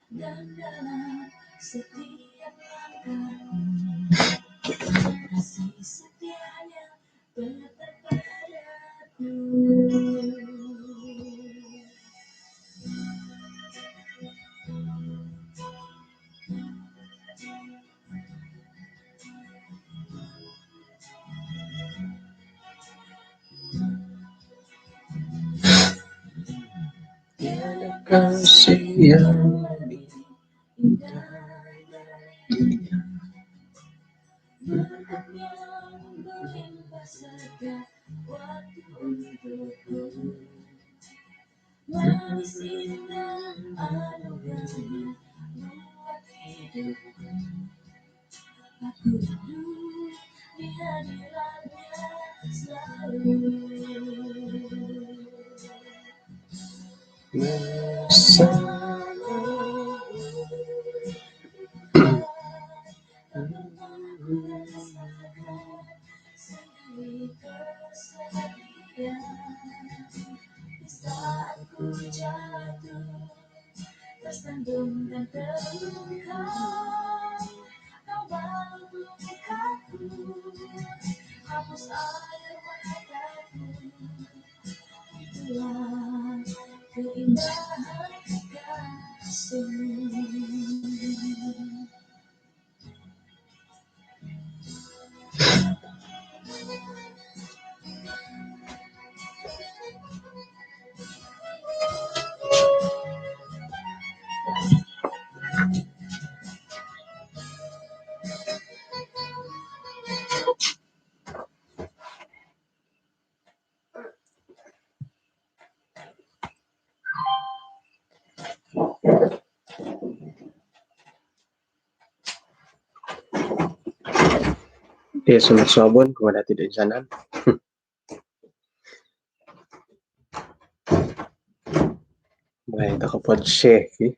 dan dalam setiap langkahku, kasih setianya tetap padaku. Tiada kasih yang lebih indah dari menatapnya berlimpah setiap waktu untukku. Manis indah anugerahnya buat hidupku. Aku rindu di hadiratnya selalu. Saat ku jatuh, tersandung dan terluka, kau balik lukaku, hapus air mataku. Itulah keindahan kasih. Dia sunat sabun kepada tidak insanan. Baik, tak kapag shake.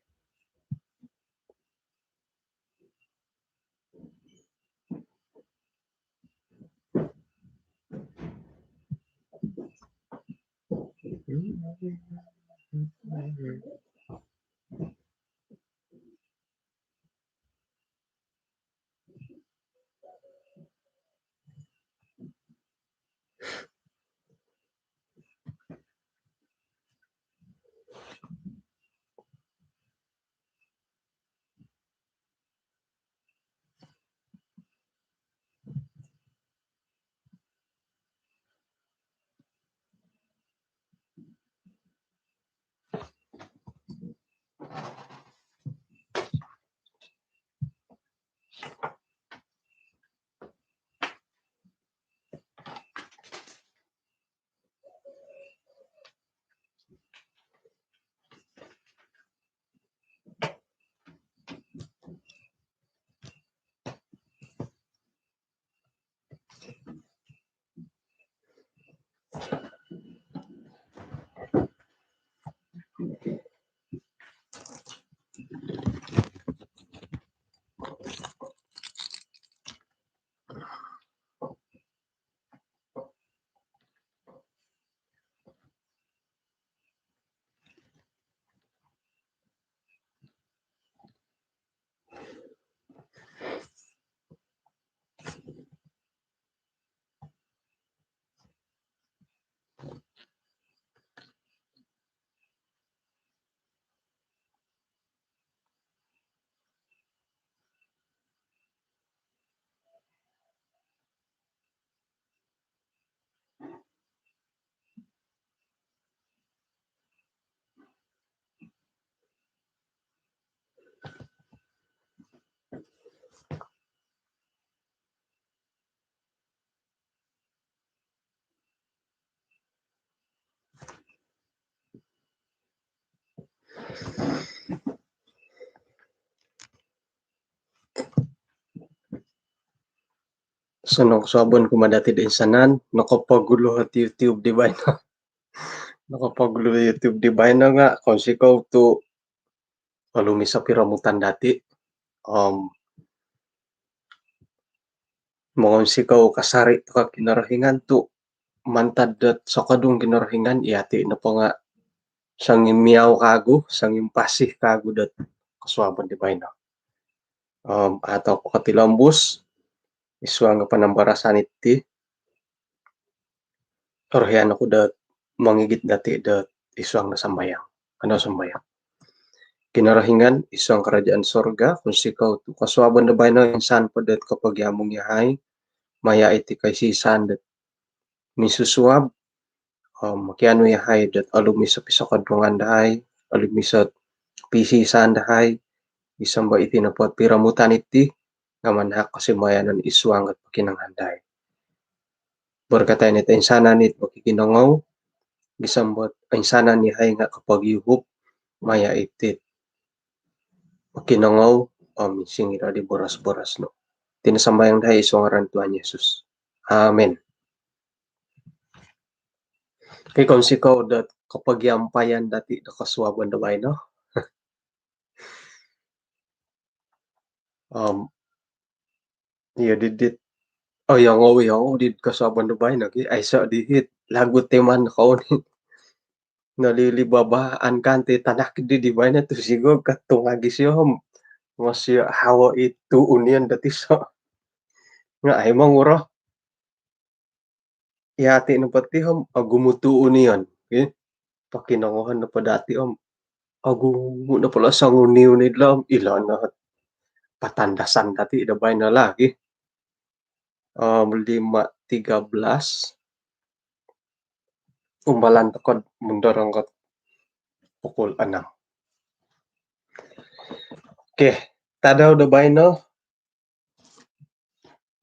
Sunok sabon kumadati da insanan, nakapagulo at YouTube di ba na? Nakapagulo YouTube di ba na nga kung sikaw to palumi sa piramutan dati. Mongon sikaw kasari to ka kinarahingan to mantad dat sa kadung kinarahingan iati na pa nga sanging miyaw kago, sanging pasih kago dat kasuaban di bayna. Atau katilambus iswa nga panambarasan iti orhian ako dat mangigit dati dat iswang na sambayang. Ano sambayang? Kinarahingan isang kerajaan sorga kung sikaw tu kasuaban na bayna insan padat kapag yamong yahay maya iti kay sisan dat misusuab makiano yahay dat alumi sa pisakadungan dahay alumi sa pisisan dahay isang ba iti napot piramutan iti nga manhak kasi mayanan iswang at pakinanghanday. Berkatay nito insanan it makikinangaw gisambot insanan ni hay nga kapag yuhup maya iti makinangaw singira di boras-boras no. Tinasambayang dahay iswang aran Tuhan Yesus. Amen. Kay kung sikaw dat kapag yampayan dati nakaswaban na bay no. Didit yang did kaswaban na bay nagi ay sa dihit lagot teman kao ni nalilibabaan kante tanak di bay na to sigog katungagi siya masya hawa itu unian dati sa nga ay mangura ihati na pati agumutu unian pakinanguhan na pa dati agumu na pala sa uniw nila ilan na patandasan dati dabay na lagi 5:13 umbalan takod mundarang kat pukul 6. Okay, tadaw dabay no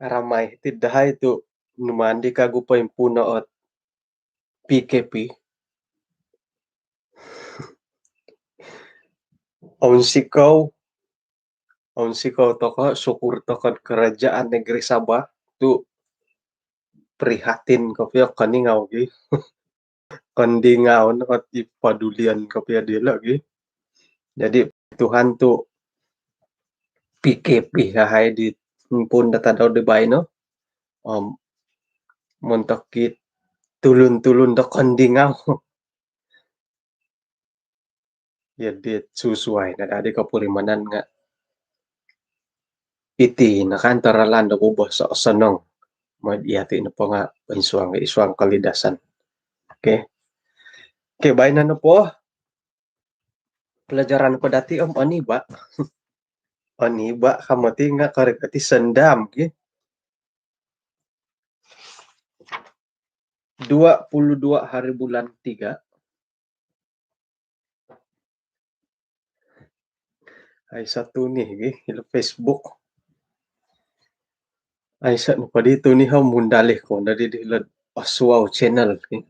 ramay tiddahay tu numandi kago pa yung puno at PKP aun sikaw to ka sukur to kad kerajaan negeri Sabah tu prihatin kapya kaningaw gi kandingaw na at ipadulian kapya dila gi jadi Tuhan tu PKP hahay di pun data daw di bay no montakit tulun-tulun da kandingaw jadi susuay na dadi kapurimanan nga iti nakantaralan da ubah sa osanong madiati na po nga iswang kalidasan. Okay. Okay, bay na po. Pelajaran ko dati aniba. Aniba kamati nga karikati sendam. Okay. 22 hari bulan 3. Ay satu nih, okay. Facebook. Ay sa pa dito ni mundalih ko na didilad Aswaw channel. Okay.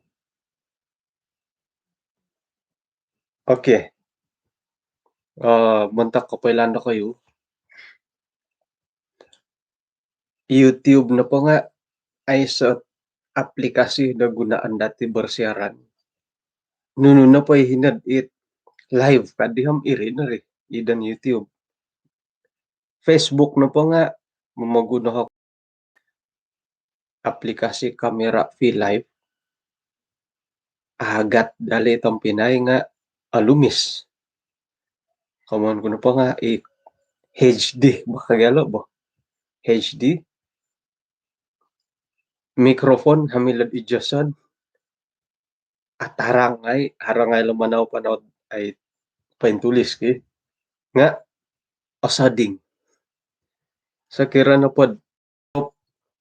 Okay. Mantak kapailan na kayo. YouTube na po nga ay sa aplikasi na gunaan dati bersiaran. Nuno na po hinad it live kadiham iri na rin idan YouTube. Facebook na po nga mamaguna ako aplikasi kamera V-Live agat dali itong Pinay nga alumis. Kaman ko na po nga HD baka galo ba? HD microphone hamilad ijasan at harangay lumanaw panod ay paintulis nga asading sa kira na pod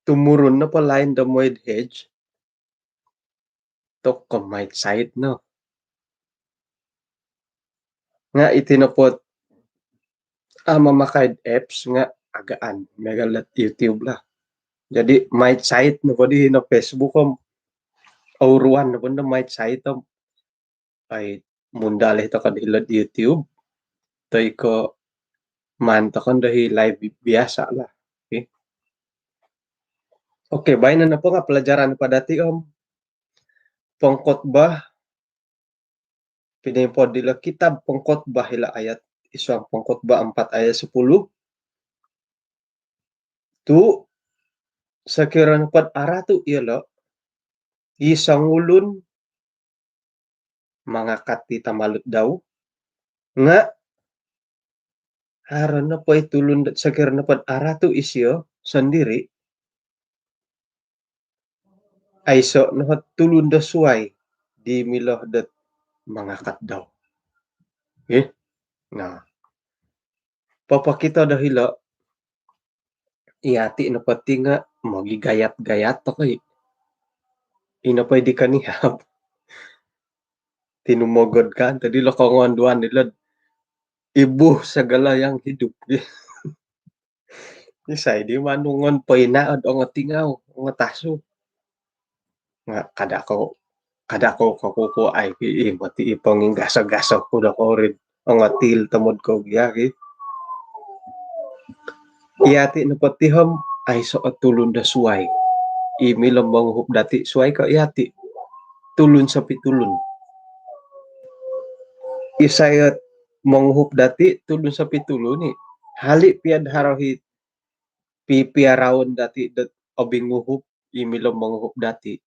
tumuron na pa line the moid hedge to might site no nga itinapot mamakaid apps nga agaan megalat YouTube la jadi might site no padi na Facebook auruan na panda might site ay mundalih to kadilad YouTube tay ko manta kon dahil live biasa lah. Okay, bayan na po nga pelajaran pa dati pangkotbah pinipod dila kitab pangkotbah hila ayat isang pangkotbah 4 ayat 10 tu sakiran pad ara tu ialo isang ulun mangakat ti tamalut daw, nga harana pay tulon dat sakirna pad aratu isyo sendiri, ay so nahat tulon da suway, di milah dat mangakat daw. Nah, papakita dahila iati na pati nga magigayat-gayat to kay ina pay di kanihap tinumogod kan tadi lokongon nila ibuh sa galayang hidup. Isay di manungon pay naad o nga tingaw o nga taso nga kada ko kakuko ay mati ipanging gasa-gasa ko na ko rin ang atil tamod ko giyaki. Iati na patiham ay so at tulon da suway. Imilang manguhup dati suway ka iati. Tulon sa pitulon. Isayat manguhup dati tulon sa pitulon ni. Hali piad harawit pipiarawon dati dat abing nguhup imilang manguhup dati.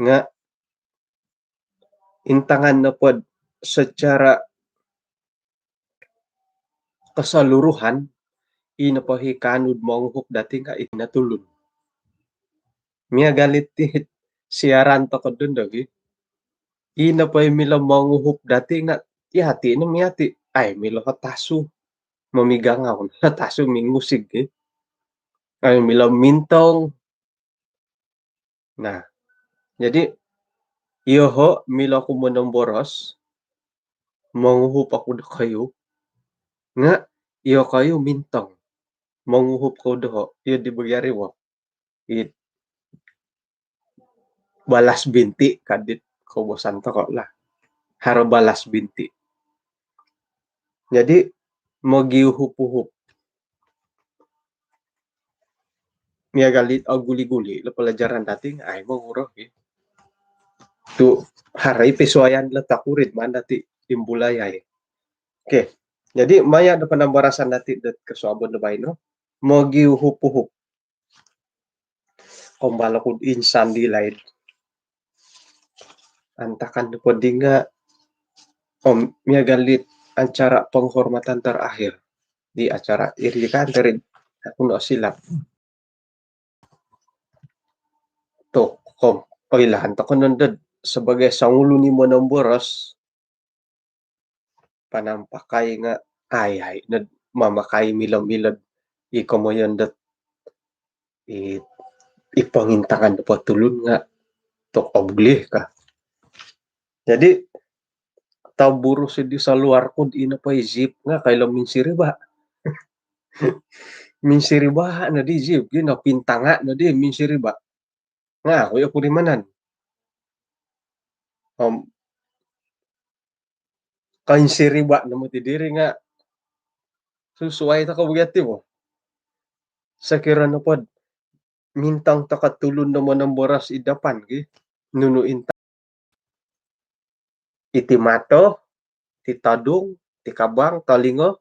Nga intangan na pod secara keseluruhan inapahikanod manguhup dati nga inatulon. Miya galit ti siaran to ko dun dagi. Ina pa milang manguhup dati nga yati na miyati ay mila kataso mamigangaw na taso mingusig ay milang mintong na jadi iyoho mila ko mo ng boros manguhup ako da kayo nga iyo kayo mintong manguhup ko doho iyo di bagyari wo it balas binti kadit ko bosan to ko lah haro balas binti jadi magiuhup-uhup miya galit o guli-guli la pelajaran dati ay manguro tu haray pesuayan la takurid man dati imbulayay. Okay. Jadi maya da panambarasan dati dat kasuabon na bay no magiuhup-uhup kumbala kud insan di lain antakan po di nga miya galit acara penghormatan terakhir di acara irikan dari kuno silap to kom pailahan to kunundad sebagai sangulo ni mo ng boros panampakay nga ay na mamakay milam-milad ikamoyan dat ipangintangan na patulun nga to obli ka. Jadi taburo si di sa luar ko di na pa zip nga kailang minsiriba. Minsiriba na di zip gina pintanga na di minsiriba. Nga kuya purimanan. Kainsiriba na mo ti diri nga susuway ta kabugati mo. Sa kira na pod mintang takatulon naman ng boras idapan gi nunuin ta itimato titadong tikabang talingo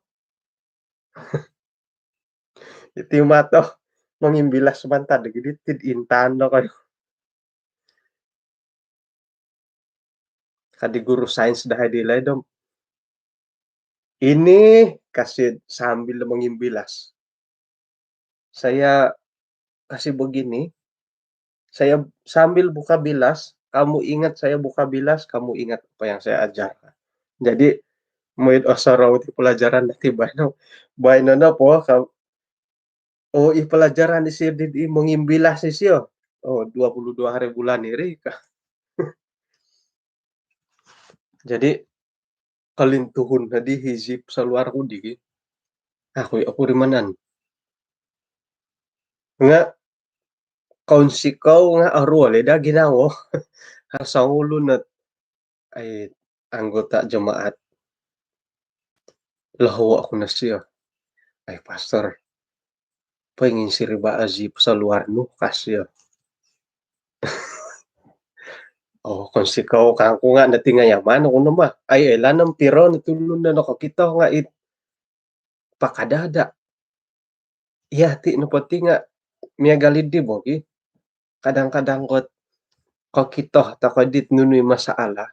itimato mangimbilas man ta dagiti tid intan na kayo kadi guru science dahay dilay dom ini kasi sambil mangimbilas saya kasi begini saya sambil buka bilas kamu ingat saya buka bilas kamu ingat apa yang saya ajarkan jadi moid osaraw ti pelajaran dati bayno na po pelajaran di sini mengimbilas siyo 22 hari bulan iri ka jadi kalintuhon na di hizip sa luar ko di ako rimanan nga kaunsigaw nga arwale da ginawo sa ulo na ay anggota jemaat laho ako na siya ay pastor pengin siriba azip sa luar no kasya kaunsigaw ka ko nga dati nga yaman ako naman ay lanang piro natulon na nakakita nga pakadada yati no pati nga miya galid di bogi kadang-kadang kot kakito takadit nunoy masaala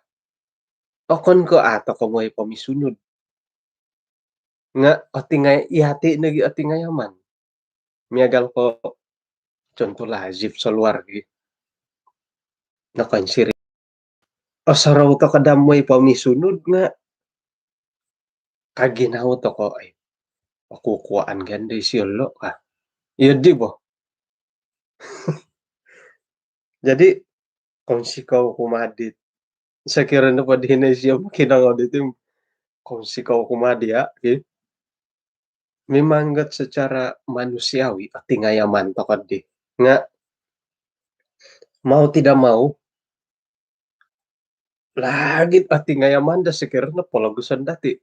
O kon ko ato ko mo'y pamisunod nga atingay ihati nagi atingayaman. Miagal ko conto lahajip sa luar gi nakansiri asaraw ta kada mo'y pamisunod nga kaginaw to ko ay pakukuaan ganda siyolo ka. Iya di ba? Jadi kung sikaw kumadit sa kirana pa din ay siya makinangod ito kung sikaw kumadi mimanggat secara manusiawi at tingayaman takad di. Nga mau tidak mau lagit at tingayaman da sekiranya palagusan dati.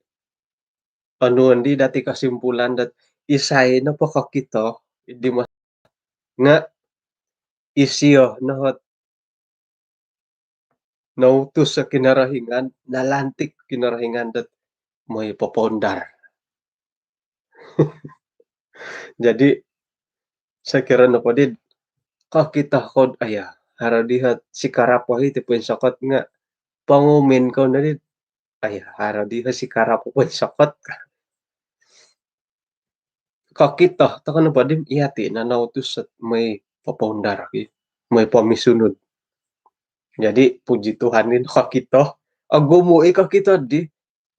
Ano hindi dati kasimpulan dat isay na pakakito di mas nga isiyo na nautos sa kinarahingan nalantik kinarahingan dat may popondar. Jadi saya kira na po din kakita kod aya haradihat si karapoy ti pensakot nga pangumin ko na din ay haradihat si karapo pensakot kakita taka na ba din iyati na nautos at may popondar may pamisunod. Jadi puji Tuhan din kakita agumuy kakita di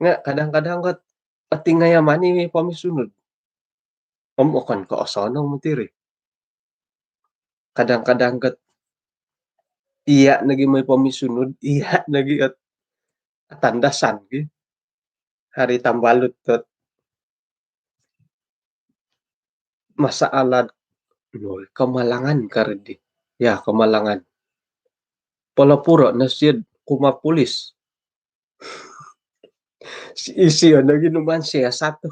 nga kadang-kadang kat pati ngayaman ni may pamisunod. Kan kaasanang matiri. Kadang-kadang kat iya nagi may pamisunod, iya nagi at tandasan hari tambalud ket masaalad lol kamalangan karedi. Ya kamalangan. Palapura na siyad kumapulis. Si isiyo naginuman siya satu.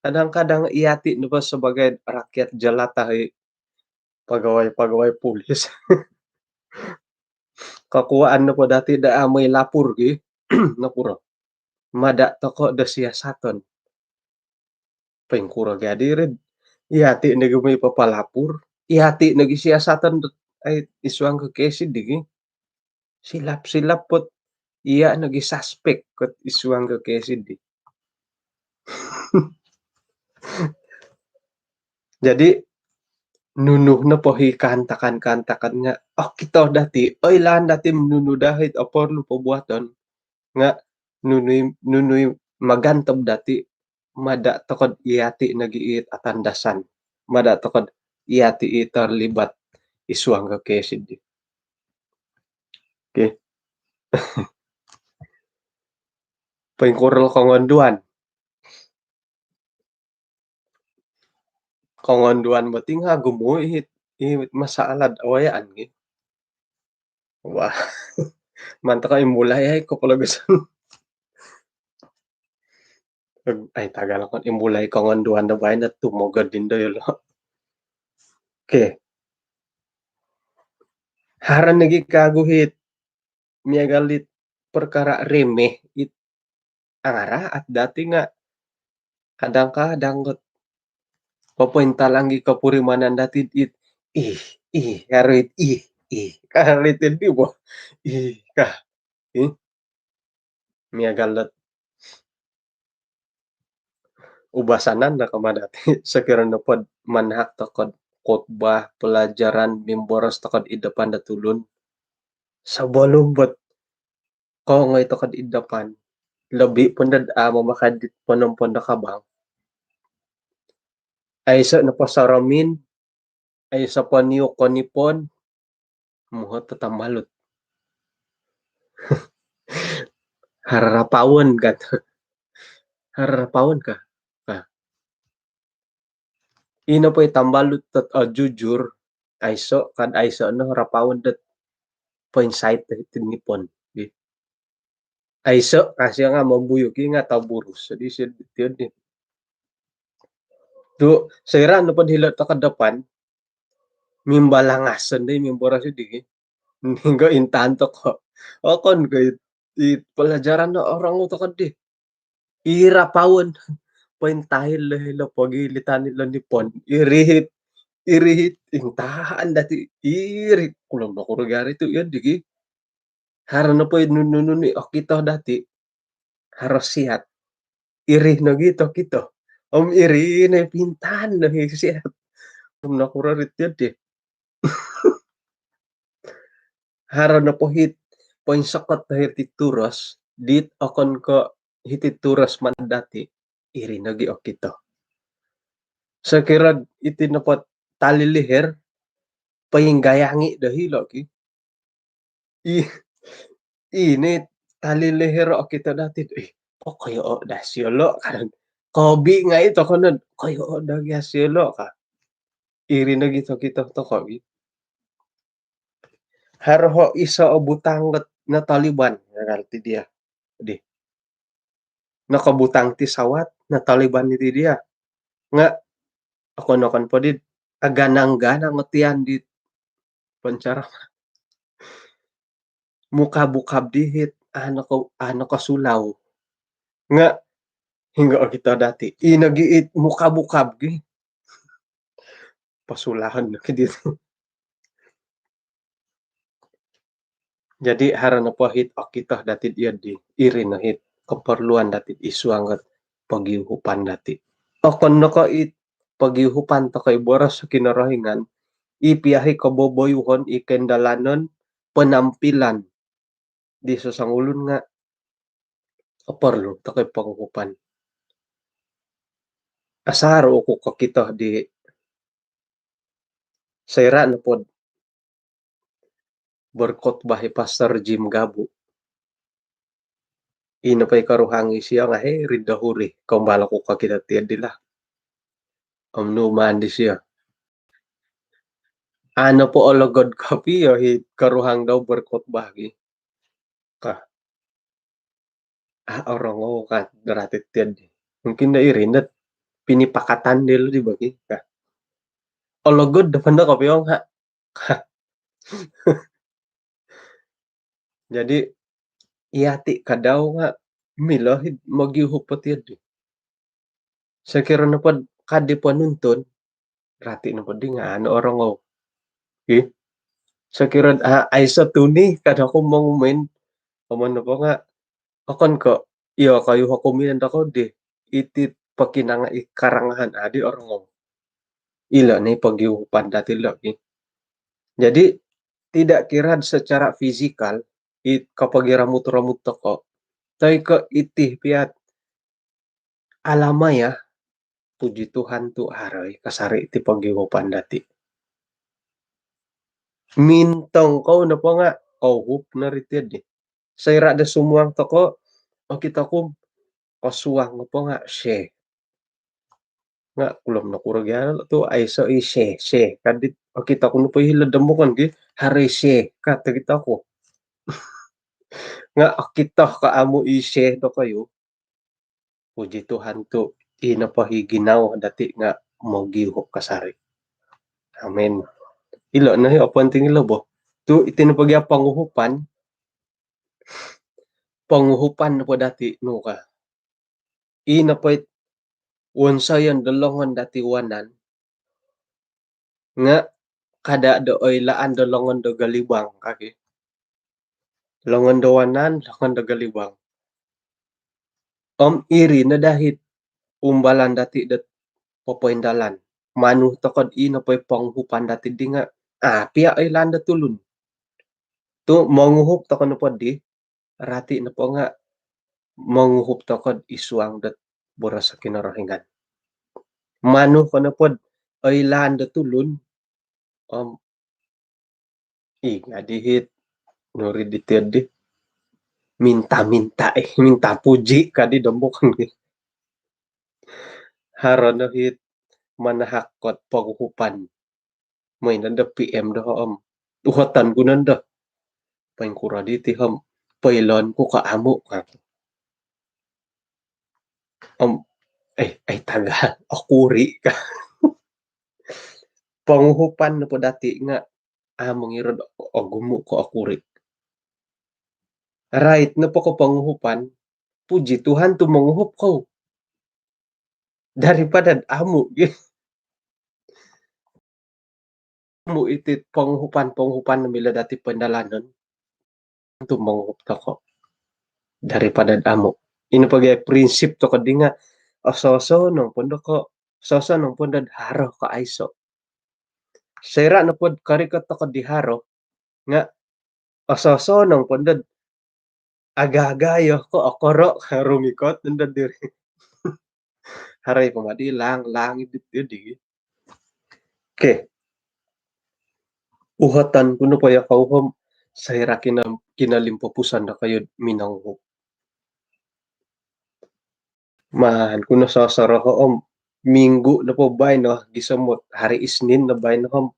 Kadang-kadang iyati na ba sebagai rakyat jelata pegawai-pegawai pulis. Kakuaan na po dati da amay lapur napuro. Mada toko da siyasaton. Pengkura gadi red. Iyati nagumay papalapur. Iyati nagisiyasatan ay iswang kekesid silap-silap pot iya nagisuspek ket iswang kekesid Jadi nunuh na po kantakan-kantakan nga kita dati oy lan dati nunuh dahit apor lu pabuaton nga nunuy nunuy magantob dati mada tokod iyati nagiit atandasan. Mada tokod iyati terlibat iswang kekesid Okay. Pengkurel kongonduan. Kongonduan bating ha gumuy ihit masaalad awayaan Wah, manta ka imulay ay kapalagusan. Ay tagal kon imulay kongonduan da bayan at tumogad din dayolo. Okay. Haran nagi kaguhit miagalit perkara remeh angara at dati nga kadang-kadang papuenta langgi kapurimanan dati karit kaharitin di ba? Kah miagalat ubasanan na kamadati sakirana pod manhak takod khotbah pelajaran mimboros takod idapan da tulun. Sabalum bat kongay takod idapan labi pandad amo makadit panampon da kabang. Ay sa napasaramin ay sa paniyok konipon muhot tatambalot. Hararapawon ka. Hararapawon ka. Ino po tambalot tat jujur ayso no rapawon dat point-site tinipon. Ayso kasi nga mambuyok nga taburus. Jadi siya din. Tu sira no pad hilot ta kadapan mimbalangasan day mimboras di hingga intanto ko. Okon ko pelajaran na orang to kadi. Irapawon pointahil lahila pagilitan nila ni pon irihit intahan dati irit kulang na kurugari to yan digi harana poy nunununi okitoh dati haros sihat, irih na gito kito. Iri na pintan na sihat. Nakurarit yun di. Harana po poin sakot na hitituros, dit akon ko hitituros man dati, iri nagi okito. Sekira iti napat tali leher, payinggayangi dahilo ki. Ini tali leher okito dati. Oh kayo o dasyolo kan. Kobi nga ito kanon. Kayo o dasyolo ka. Iri na gito kita to kobi. Harho isa o butang na Taliban. Ngarti dia. Di. Nakabutang ti sawat na Taliban iti dia. Nga ako nakan po dit. Aganang-ganang ngetian di pancara. Muka bukab dihit. Ano ka sulaw. Nga hingga kita dati. Inagiit muka bukab gi. Pasulahan na dito. Jadi harana po hit okitoh dati dia di iri na hit keperluan dati isuangat pagiuhupan dati. Okon no ko it pagiuhupan to kay boras sa kinarahingan ipiyahi kaboboyuhon ikendalanon penampilan di sasangulun nga kaperlu to kay panguhupan. Asaro ko kakitoh di sayra na pod berkhotbah Pastor Jim Gabu. Ino pa'y karuhangi siya nga ridahuri kambala ko kakita tiyan dila. Numan di siya. Ano po ologod kapi yo karuhang daw berkhotbah gi. Ka. Orang ka daratit tiyan di. Mungkin na irinat pinipakatan nila di bagi. Ka. Ologod dapan na kapi yung ha. Ka. Jadi iyati kadaw nga milahid magyuhupot yan di. Sa kira na po kadi po nuntun rati na po di nga ano orang o. Sa kira ay sa tuni kada ko mangumen na po nga akon ko iyo kayo hakuminan ako di iti pakinanga ikarangahan adi orang o. Ila na pagyuhupan dati lagi. Jadi tidak kira secara fisikal kapag iramut-ramut ko tayo ko itih piat alama ya puji Tuhan tu aray kasari iti pagyuhupan dati. Mintong ko na po nga kauhup na ritid eh. Sayra da sumuang toko o kita ko kasuwang na po nga siya. Nga ulam na kuragyan to ay so siya. Kadit o kita ko na po hiladamukan ki hari siya kata kita ko. Nga kita kaamo isye do kayo. Puji Tuhan to inapahiginaw dati nga mogihop kasari. Amen. Ilo na hiyo apanting ilo bo. Tu itinapagya panguhupan na po dati no ka. Inapait wansayan dalongan dati wanan nga kada dooy laan dalongan do galibang kaki. Longan do wanan, longan do galibang. Iri na dahit umbalan dati dat popoindalan. Manu tokod inapay panghupan dati di nga pia ay landa tulun. Tu manguhup tokod na po di rati na po nga manguhup tokod isuang dat boras sa kinarahingan. Manu ko na po ay landa tulun ngadihit nuri ditir di minta minta puji kadi dambukan ki haron na hit manahakot paghuhupan may nanda PM do uhatan ko nanda paing kura diti pailon ko kaamo ka ay taga akuri ka panguhupan na po dati nga among irod gumo ko akuri. Right na po ko panguhupan, puji Tuhan tu manguhup ko. Daripada amo mo iti panguhupan na mila dati pandalanon. untuk mengup toko daripada damo. Ini pagi prinsip toko dinga oso-oso nong pondok ko soso nong pondok haro ko aiso. Sera na pod kari ko toko di haro nga oso-oso nong pondok aga-aga yo ko okoro rumikot nanda diri. Haray pamadi langit itu di. Oke, uhatan kuno pa ya kauhom sera kinalimpupusan na kayo minangho. Man, kuno sa saraho om minggu na po bay no gisamot hari Isnin na bay no om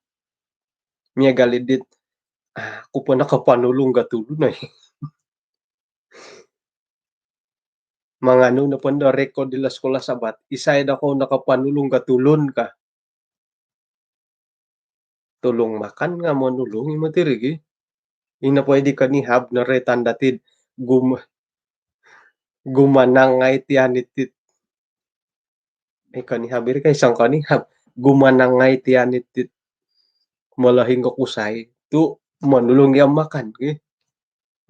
miya galidit ako po nakapanulong gatulo na eh. Mga ano na po na record de la skola sabat isay na ko nakapanulong gatulon ka tulong makan nga mo nulong imo tirigi ina pwede ka ni hab na retandatid gumanangay tianitit kani habir kay isang kani hab gumanangay tianitit malahing kusay tu manulong yang makan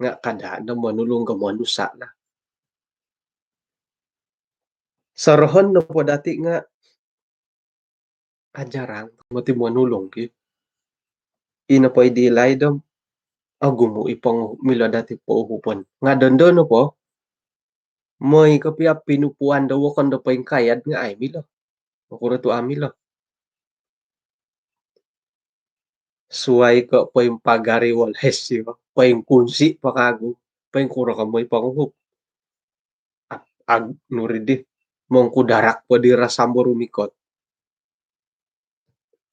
nga kada na manulong ka manusa na sarahan na po dati nga ajarang mati manulong ina pwede lay dam agumo ipang mila dati po uhupan nga dondo no po may kapia pinupuan daw kan da pang kayad nga ay mila makura to amila suway ka pa yung pagari wales pa yung kunsi pakago pa yung kura ka may panguhup ag nuridi mong kudarak pa di rasambo rumikot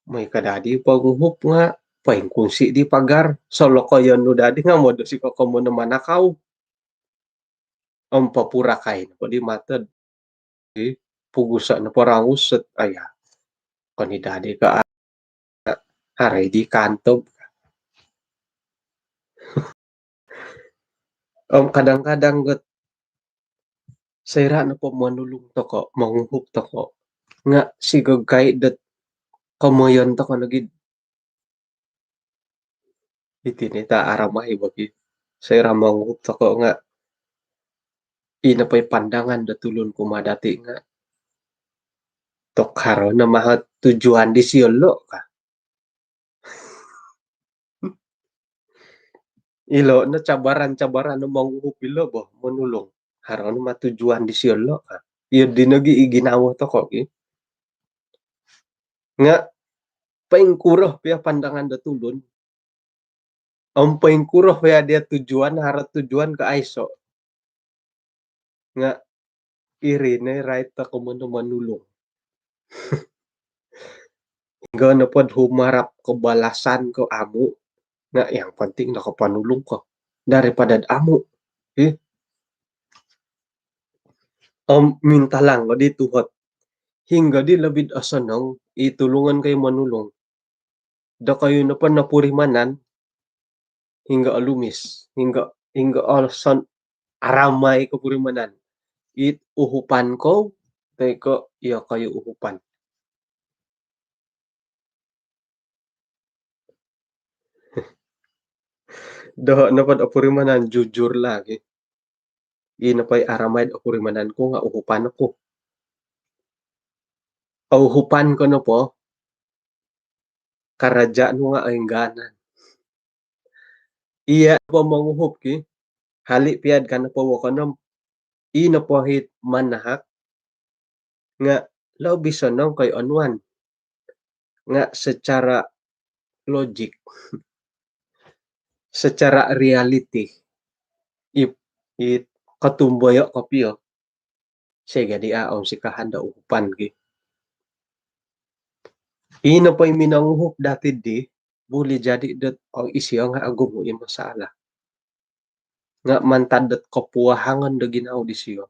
may kadadi panguhup nga pa yung kunsi di pagar solo ko yon no dadi nga mo do si ko mo na manakaw ang papura kay pa di matad pugusa na parang usat aya kanidadi ka haray di kantob kadang-kadang gat sayra na po manulong to ko manguhup to ko nga sigag kay dat kamoyon to ko nagid itinita aramay bagi sayra manguhup to ko nga ina pa'y pandangan da tulon kumadati nga tok karon na mahat tujuan di siyolo ka ilo na cabaran-cabaran na manguhup ilo bo manulong haron na matujuan di siyolo ka iyo dinagi iginawa to ko nga paingkuro pia pandangan da tulon ang paingkuro pia dia tujuan harat tujuan ka aiso nga irine right ta kumo manulong hingga na pod humarap kebalasan ko amo nga yang penting nakapanulong ko daripada amo minta lang di tuhot hingga di labid asanang itulungan kayo manulong da kayo na pa napurimanan hingga alumis hingga alasan aramay kapurimanan uhupan ko tay ko iya kayo uhupan daha na pad apurimanan jujur lagi ina pa'y aramay apurimanan ko nga uhupan ako uhupan ko na po karaja no nga aingganan iya po manguhup hali piad ka na po wakanam ina po hit manahak nga law bisanong kay anuan nga secara logic secara reality it katumboyo kapio sige di aon si kahanda uhupan ina pa'y minanguhup dati di boleh jadi dat ang isiyo nga agum mo yung masalah nga mantadat kapuahangan da ginaw di siyo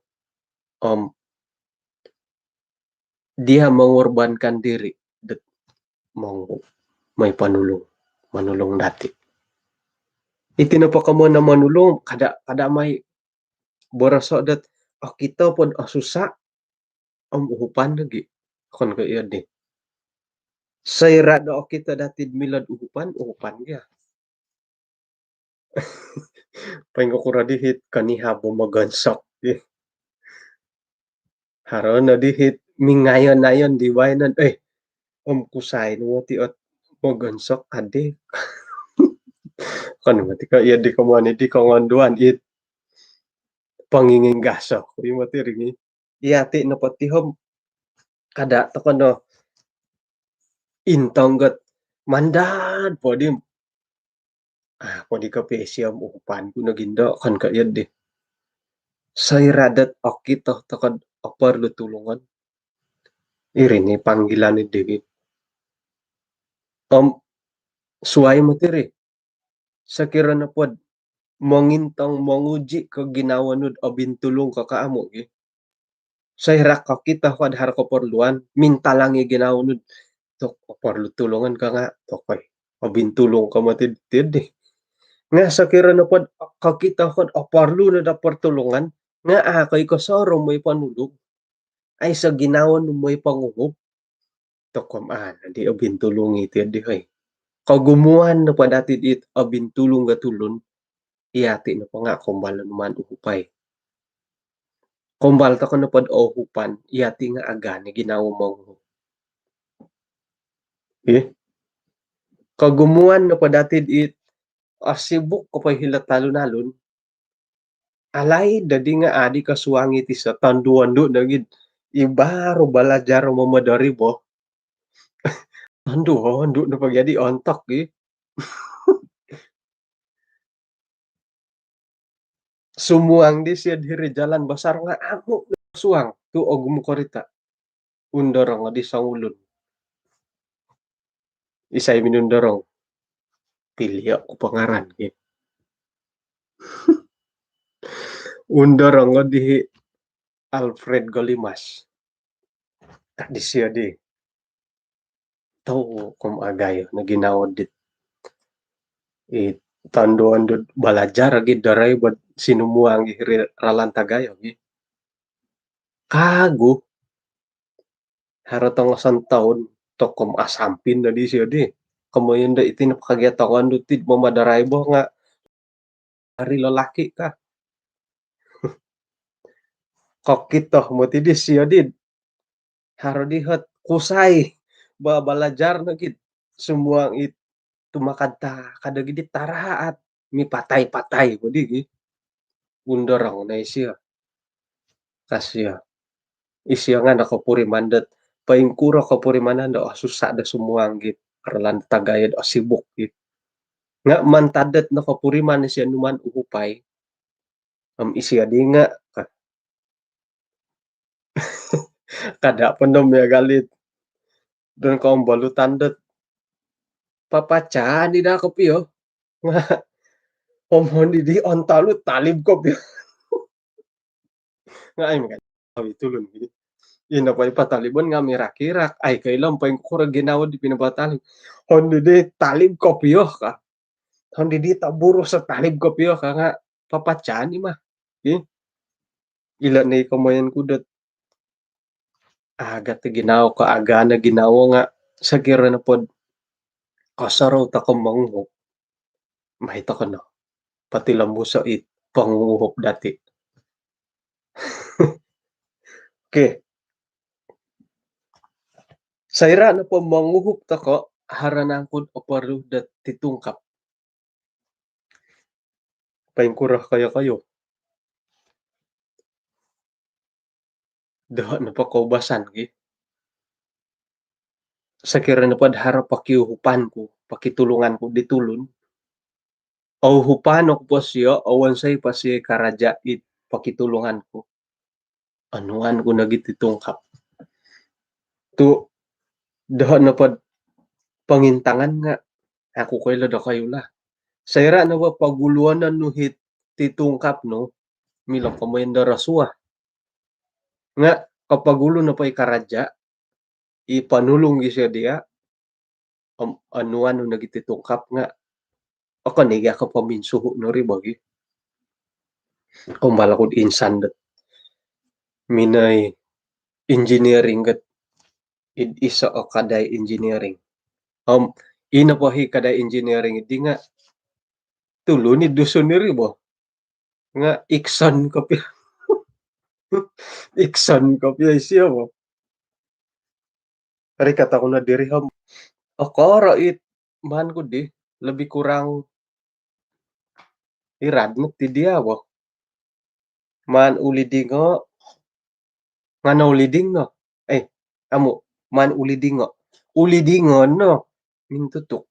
dia mengorbankan diri dat mau may manulong dati itinapaka mo na manulong kada may boraso dat kita pod asusa ang uhupan lagi kon ka iya di sayra da kita datid milad uhupan kya Paling ukura dihit kaniha bumagansok ih, harana dihit mingayon-ayon di waynan, kusay nu ti at magansok ade kan mati ka iya di kamani di kanganduan it panginging gasok ieu mah teh ringi iati nu patihom kada tokono intong get mandan podim podi ka pesiam upan ku nagindo kan ka ieu di sairadat oki toh tokod opor lu tulungan irini panggilan ni deui om suai mo tiri sakirana pod mangintong manguji ka ginawa nud abin tulong ka kaamo gi saira ka kita kad har kaperluan minta langi ginawa nud tok perlu tulungan ka nga tokay abin tulong ka matid di nga sakirana pod kakita kad aparlu na da pertulungan nga kay kasaro may panulog ay sa ginawa no may panguhop tokom di abin tulong iti di hay kagumuhan na padatid it abin tulong gatulon iati na pa nga kumbal naman uhupay kumbal ta ko na pod uhupan iati nga agani ginawa mo kagumuhan na padatid it sibuk kapay hilat talon-alon alay dadi nga adi kasuangi ti sa tanduando dagid ibaro balajar mamadari bo ando na pagyadi ontok sumuang di siya diri jalan basar nga amo suang tu og mo korita undorong di sangulon isay minundorong pilyo ko pangaran undorong di Alfred Golimas di siya di tau kum agayo na ginawad dit tanduan dud balajar gid daray bad sinumuang ralan tagayo kago haratong asan taon tokom asampin na di siya di kamayan da iti napakagiatawan dutid mamadaray bo nga hari lalaki ka kokito mo ti di siya di haro dihat kusay balajar na gid sumuang it tumakadta kadagidi taraat mi patay-patay ko di undorong na siya kasya isya nga nakapurimandat paingkura kapurimanan da susah da sumuang gid aralan tagayad sibuk gid nga mantadet nakapuriman siya numan uhupay isya di nga kada pandom ya galit don kaum balutan det papaca di da kopi yo nga omhon di ontalu talib kopi nga ay mga tulon gid ina pa ipatalibon nga mirak-irak ay kailan pa yung kura ginawa di pinabatalib hondi di talib kopyo ka hondi di taburo sa talib kopyo ka nga papacaan ni mah ila na ikamayan kudat aga ti ginawa ka aga na ginawa nga sakira na pod kasaraw ta ka manguhop mahita ka na pati lambusa it panguhop dati okay saira na po manguhop ta ko haranangkod oparu dat titungkap paingkurah kayo daha na pa kaubasan sakira na pod harap pakiuhupan ko pakitulungan ko ditulon hupan ko po siya awan say pa siya karaja it pakitulungan ko anuan ko nagititungkap tu daha na pod pangintangan nga ako kayla da kayo la saira na ba paguluan na nuhit titungkap no milang kamayan da rasuah nga kapagulo na pa ikaraja ipanulong siya dia anuan no nagititungkap nga ako niya ka paminsuho no ribagi kumbala ko insan dat minay engineering gat isa o kaday engineering ina po hi kaday engineering di nga tulo ni duson ni ribo nga Ikson kopi Ikson kopi siya mo. Ari kata ko na diri ham. Okoro it man ko di lebih kurang iradnet ti dia bo. Man ulidingo ngano ulidingo. Eh, amo man ulidingo. Ulidingon no. Mintutok.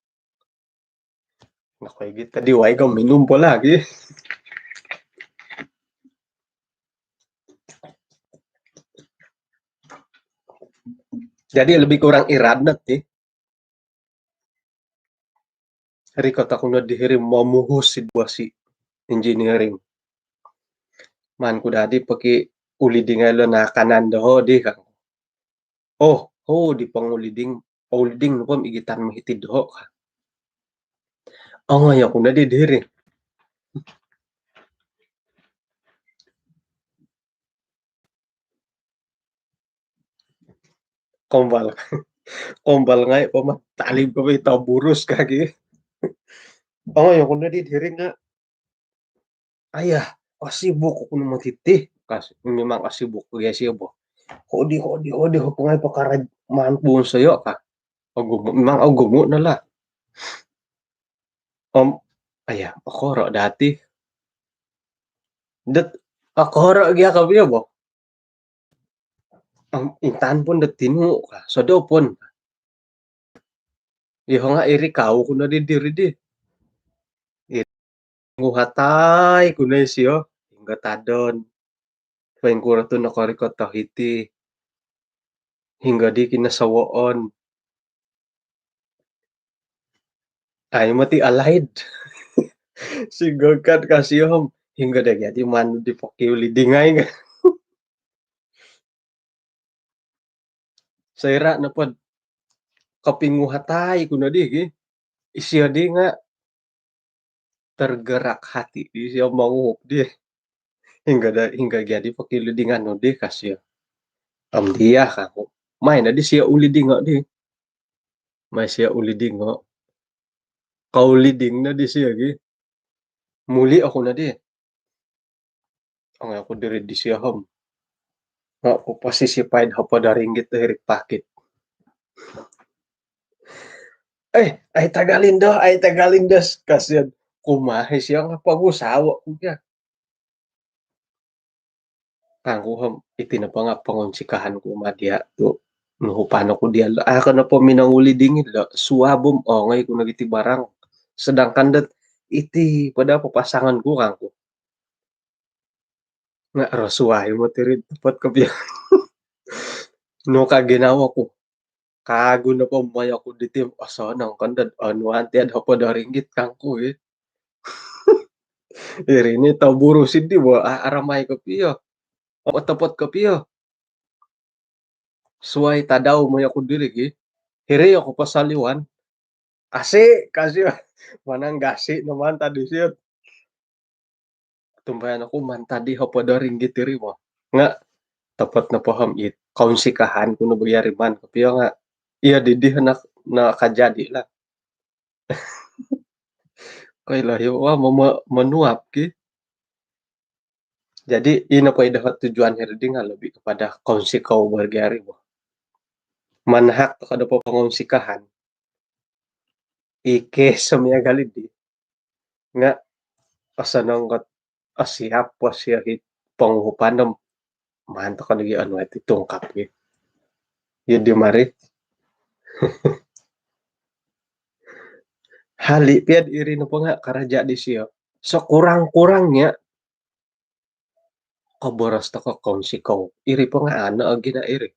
Naku, git tadi way kang minum pa lagi. Jadi lebih kurang iradnet eh. Hari kata ko na dihirim mamuhus situasi engineering. Man ko dadi paki ulidingay lo na kanan doho di kang. Oh, oh di panguliding uliding no pam igitan mahitid doho ka. Oh ngaya ko na di diri. Kombal. Kombal ngay pa man. Talib ko may taburus kagi. Oh ngaya ko na di diri nga. Ayah, kasibuk ko na matiti. Kasi memang kasibuk ko ya siya bo. Kodi, ho pangay pakarad maanpun sa'yo ka. Ogumo, memang ogumo na la. Ayah, akoro dati. Dat, akoro gya ka biya bo. Ang intan pun dat tinu ka. So do pun. Iho nga iri kau ko na di diri di. Nguhatay ko na siyo. Hingga tadon. Paing kura to nakarikot tahiti. Hingga di kinasawoon. Ay mati alaid. Sigurkan kasihom. Hingga deh jadi manu di pokiuli dingay nga. Saira na pod kapinguhatay ko na di. Isya di nga tergerak hati di siya manguhop di. Hingga jadi pakiuli dingan no di kasya. Dia kako. May na di siya uli dingo di. May siya uli dingo. Kauliding na di siya gi. Muli ako na di. Ang ako diri di siya ham. Ako pasisipayad hapada ringgit na hirik pakit. Ay Tagalindo. Kasyan. Kumahe siya nga pag-usawa ko niya. Kanggo ham, itinapa nga pangonsikahan ko madya to. No, paano ko diyan. Ako na po minanguli dingin. Suwabom, ngay ko nagiti barang. Sedangkan dat, iti pada papasangan ko kangko. Nga rasuayo mo tirid tapat ka biya. No kaginawa ko. Kago na po maya ko diti. Asanang kandad. Anuan tiyad hapada ringgit kangko eh. Irini taburo sindi mo. Aramay ka piyo. O tapat ka piyo. Suway tadaw mo ako dirig eh. Hiri ako pasaliwan. Kasi manang gasi naman tadi siya. Tumbayan ako man tadi hapada ringgit tiri mo. Nga tapat na paham it. Kaunsikahan ko na bayari man. Kapiyo nga. Iya didih na kajadi lah. Kailah yo menuap ki. Jadi ina pa dapat tujuan herdi nga lebih kepada kaunsikau bergari mo. Manhak kada pa pangausikahan. Ike semia galid di. Nga asanang kat asiap pa siya hit panguhupanam. Manto ka lagi ano at itungkap ki. Yun di mari. Hali piad iri na pa nga karaja di siya. So kurang-kurangnya kabaras ta ka kaunsikau. Iri pa nga ana agi na iri.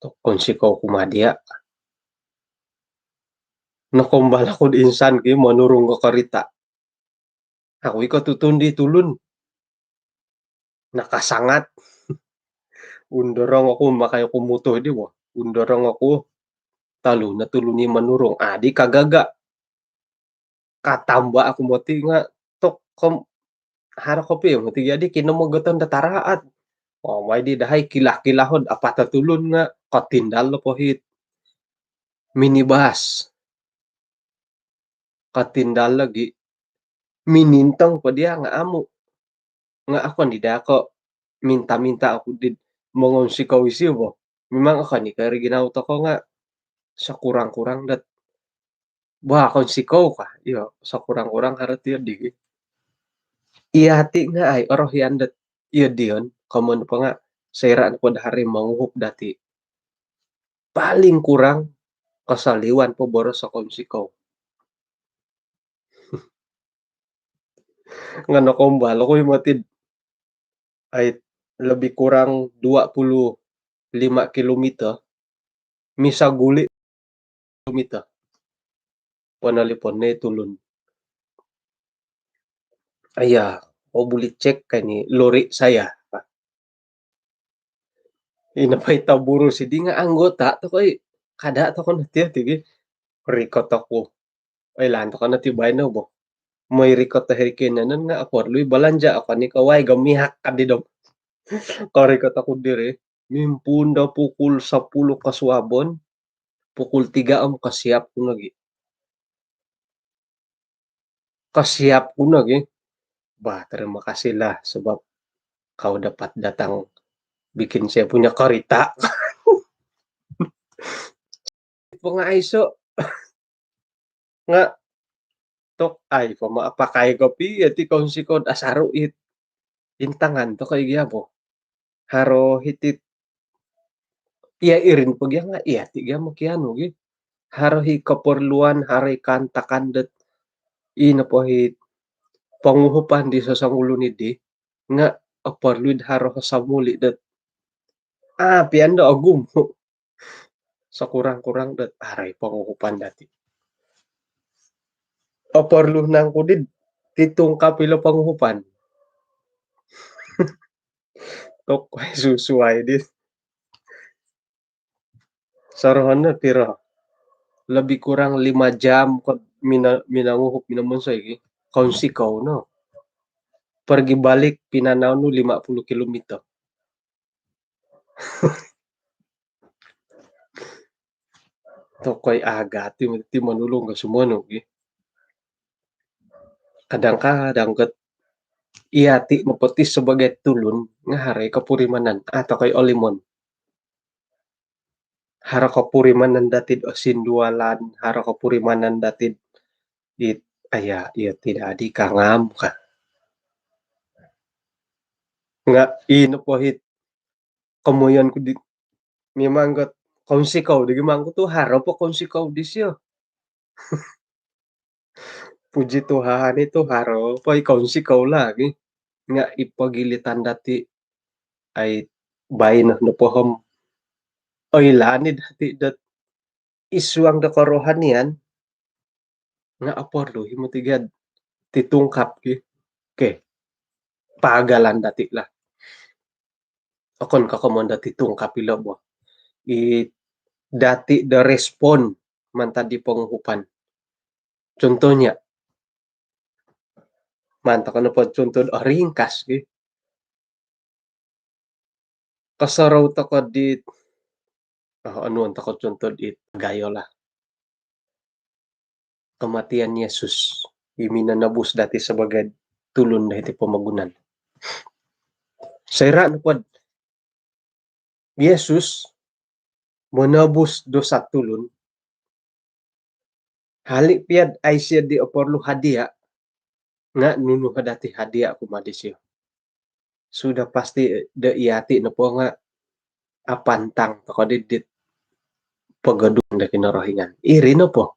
To kaunsikau kumadya. Nakumbala ko insan ki manurong ka karita. Ako ikaw tutundi tulun. Nakasangat. Undarang ako makayo kumuto di mo. Undarang ako talo na tuluni manurong. Di kagaga. Katamba ako mati nga tok hara ko pi mati jadi kinamagatan dataraat. May di dahay kilah-kilahod apata tulun nga katindal na po hit. Minibus. Katindal lagi. Minintang pa diya nga amo. nga ako nida ako minta-minta ako did mongon sikaw isiw bo. Memang ako ni kaya ginawto ko nga sa kurang-kurang dat bakon sikaw ka, iyo sa kurang-kurang harati di iyati nga ay oroh yandet iyo diyon komo pa nga sera pod hari manguhop dati. Paling kurang kasaliwan po boros sa konsikaw. Nga nakombal ako'y matid ay lebih kurang 25 kilometer misaguli kilometer panalipon na tulon. Aya, o bulit check kani lori saya. Inapaitaburo si di nga anggota to koy kada to ko natiya tigi rikot ako. Ay lan to ka natibay na bo. May rikot ta herikenanan nga ako luy balanja ako ni kaway gamihak kadi daw. Karikot ako dire. Mimpunda pukul 10 kaswabon. Pukul 3 am kasiyap ko lagi. Kasiyap ko lagi. Bah, terima kasih lah sebab kau dapat datang bikin saya punya karita. Pangaiso nga tok ay pakai kopi iti konsikod asaro it intangan to kay gyabo. Haro hitit iya irin pagya nga iya ti gya makiano gi. Haro hi kaperluan hari kanta kandet ina po hit panguhupan di sa sangulo ni di nga aparlud haro sa muli dat piando agum sa kurang-kurang dat aray panguhupan dati. Aparluh nang kudid titong kapilo panguhupan. Tok susuay dit. Sarohan na pira lebih kurang 5 jam kod minanguhup minamonsay gi. Kaun sikaw no. Pergi balik pinanaw no 50 kilometer. Tokoy aga ti manulong ka sumono gi. Kadang-kadang ket iyati mapetis sebagai tulun nga haray kapurimanan ato kay olimon. Hara kapurimanan datid osindualan, hara kapurimanan datid it aya iya tidak adi kangam ka. Nga ino po hit kamoyan ko di memang got konsikaw di gemang ko to haro po konsikaw di siya. Puji Tuhan itu haro pa'y konsikaw lagi nga ipagilitan dati ay bayin no pohom oy lani dati dat iswang da karohanian nga aporlo himutigad titungkap ki ke pagalan dati lah. Akon kakomon dati tungkap ilo bo. Dati da respon mantad di panguhupan. Contohnya manta ka na pod contoh ringkas gi. Kasaraw ta ka dit anuan ta ka contoh dit gayo lah. Kematian Yesus iminanabus dati sebagai tulun dahiti pamagunan. Sera na pod Yesus menebus dosa tulun halik piad ay siya di oporlo hadia nga nuno dati hadia kumadi siya. Sudah pasti de iati na po nga apantang to dit pagadung da kinarahingan. Iri na po.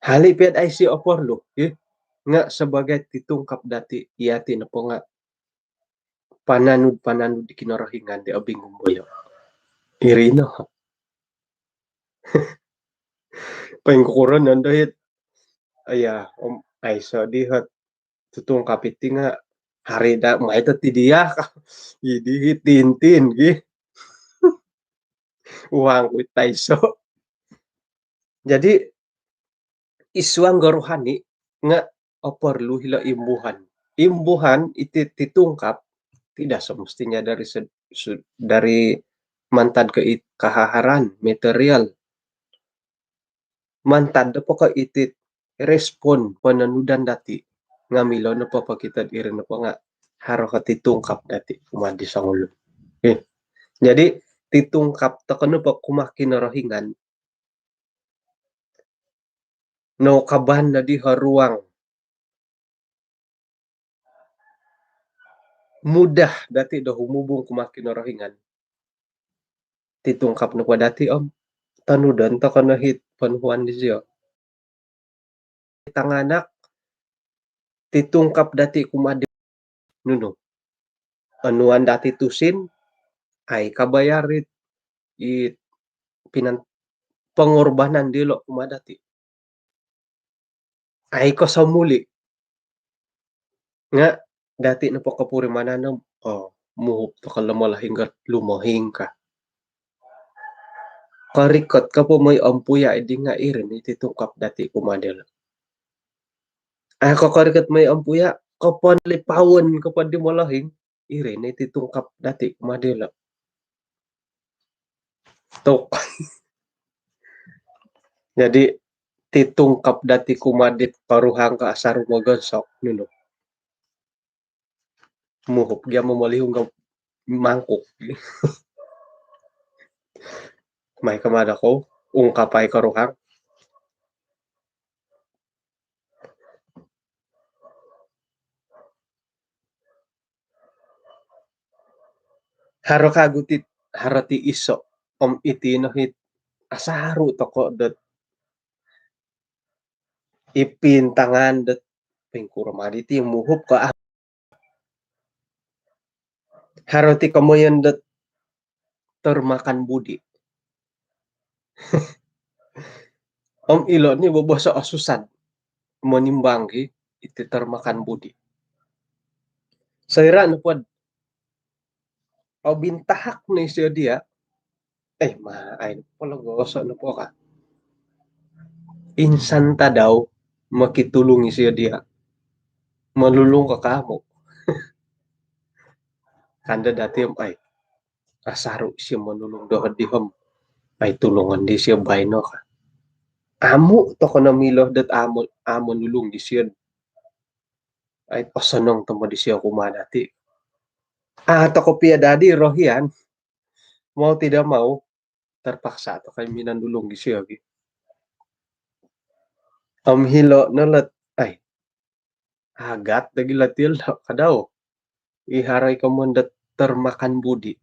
Halik piad ay siya oporlo nga sebagai titungkap dati iati na po nga pananud di kinarahingan di abing umboyo. Iri na. Pengkukuran nandahit aya ay so dihat tutong kapiti nga hari da maita ti dia ka idi tintin gi uang wit taiso. Jadi iswang garuhani nga perlu hila imbuhan. Imbuhan iti titungkap tidak semestinya dari mantad ke kahaharan material. Mantad po ka itit respon pananudan dati ngamilo na po pakita iri na po nga haro ka titungkap dati kumadi sa ulo. Okay. Jadi titungkap to kano po kumakinarahingan no kaban na di haruang mudah dati do humubong kumakinarahingan titungkap no pa dati tanudan to kano hit panuhan di siya tanganak titungkap dati kumadi nuno anuan dati tusin ay kabayarit it pinan pengorbanan dilo kumadati ay ko sa muli nga dati na po kapuri mananam muhop to kalamalahin ka lumahing ka karikot ka po may ampuya edi nga irin ititungkap dati kumadel ay kakarikot may ampuya kapan lipawan kapan di malahing irin ititungkap dati kumadel tok jadi titungkap dati kumadit paruhang ka asar magansok nuno muhop gya mamalihong ka mangkok may kamada ko ungkapay karuhang haro kagutit harati iso iti no hit asaru to ko dat ipintangan dat pengkurmadi ti muhop ka haroti kamoyan dat termakan budi ilo ni boboso asusan menimbanggi iti termakan budi saira no pod bintahak ni siya dia maain pala goso no po ka insan ta daw makitulong siya dia malulung ka kamo kanda dati ay asaru siya manulong do di ay tulungan di siya bayno ka amo to ko na milo dat amo nulong di siya ay pasanong tamo di siya kumadati to ko pia dadi rohian mau tidak mau terpaksa to kay minanulong di siya hilo nalat ay agat dagilatil kadaw iharay ka mo termakan budi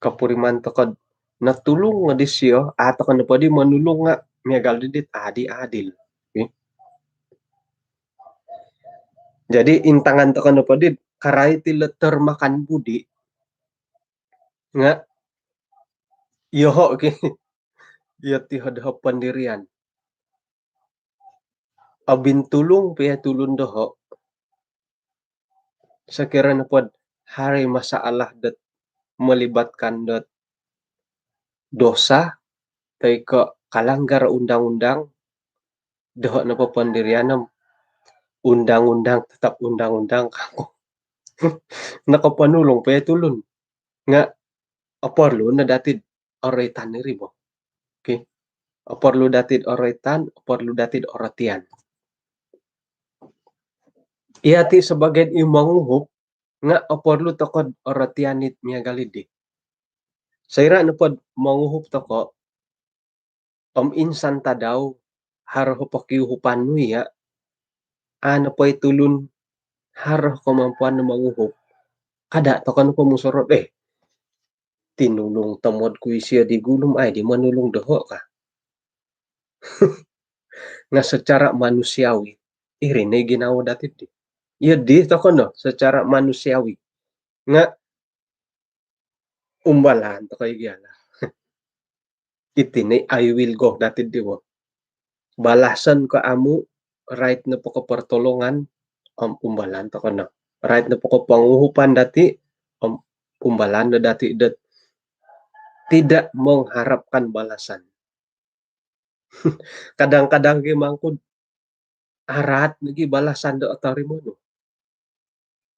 kapuriman to kad natulong nga di siya ato ka na pwede manulong nga miyagal didit adi adil okay? Jadi intangan to ka na pwede karay tila termakan budi nga yoho okay? Iya ti hadhap pandirian abin tulong pia tulun doho sakira na pod hari masalah dat melibatkan dat dosa tay ke kalanggar undang-undang doho na po pandirianam undang-undang tetap undang-undang kako nakapanulong paya tulun nga aparlo na datid oraitan ni ribo okay aparlo datid oraitan aparlo datid oratian iati sebagian imanguhop nga aparlo tokod oratianit miya galidi saira na pod manguhop toko insan ta daw haro pakiuhupan mo ya ano pa itulun haro kamampuan na manguhop kada to kan po musorot tinulong tamod ko siya di gulom ay di manulong doho ka nga secara manusiawi irin na ginawa dati di iya di to no secara manusiawi nga umbalan to kay gyala itini I will go dati di wo balasan ko amo right na po ko pertolongan umbalan to no right na po ko panguhupan dati umbalan na dati dat tidak mengharapkan balasan kadang-kadang mangkud arat lagi balasan do otorimo no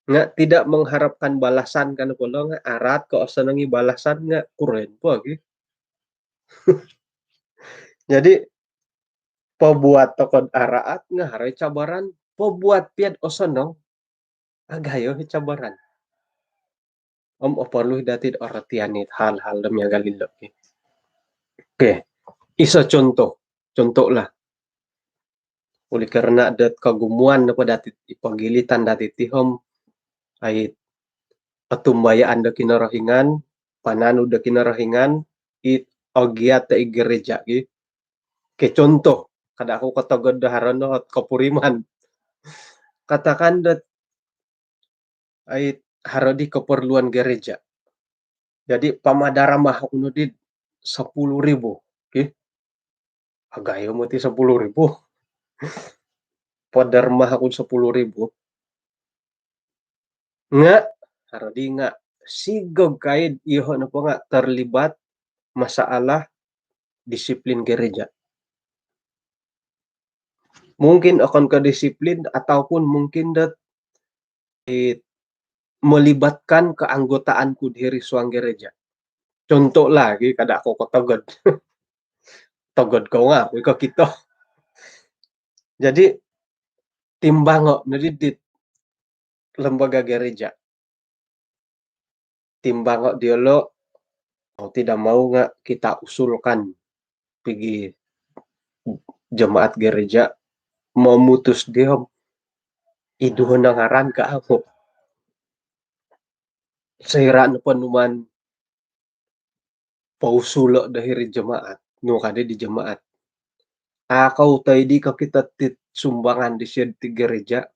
nga tidak mengharapkan balasan kan po nga arat ko asa nangi balasan nga kuren po jadi pabuat tokod araat nga haray cabaran Pembuat piad osonong agayo cabaran. Perlu datid oratianit hal-hal demi galilok. Oke, isa contoh lah. Oleh karena dat kagumuan na datit ipagilitan datit tihom ay atumbayaan da kinarahingan, pananu da kinarahingan, it ogiat ta gereja gi. Ke contoh, kada ako katagod da harano at kapuriman. Katakan dat ay harodi keperluan gereja. Jadi pamadaramah kuno di 10.000. Okay? Agayo mo ti 10.000. Padarmah akun 10.000. Nga, harodi nga, sigog kaid iho na po nga terlibat masalah disiplin gereja. Mungkin akan kedisiplin ataupun mungkin dat melibatkan keanggotaanku diri suang gereja. Contoh lagi kada ako katagod. Tagod ko nga, ikaw kita. Jadi timbango nadidit lembaga gereja. Timbango diolo mau tidak mau nga kita usulkan pergi jemaat gereja memutus dia iduhon na ngaran ka ako. Sehiraan panuman pausulo dahiri jemaat. No kada di jemaat. Akaw tayo di ka kita sumbangan di siya di gereja.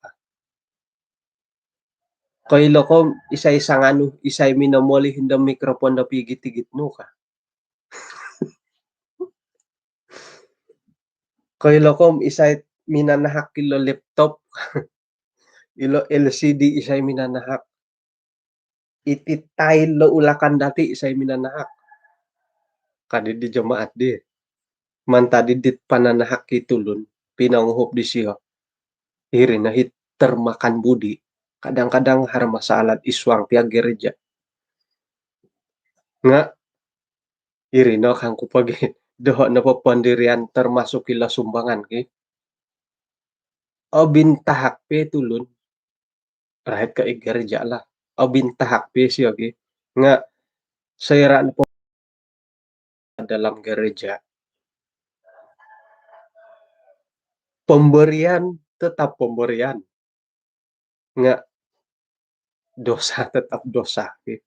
Kailo ko isa-isang isay minamoli hindi mikrofon na pigit-tigit no ka. Kailo ko isay minanahak kilo laptop. Ilo LCD isay minanahak. Ititay lo ulakan dati isay minanahak. Kadi di jemaat di. Mantadi dit pananahak kitulun. Pinanguhop di siya. Hiri na hit termakan budi. Kadang-kadang har masalah iswang pihak gereja. Nga, iri no kang kupagi doho na po pandirian termasuk kila sumbangan ki. O bintahak pe tulun. Rahit ka gereja lah. O bintahak pe siya ki. Nga, sayra na po dalam gereja. Pemberian tetap pemberian. Nga, dosa tetap dosa ki.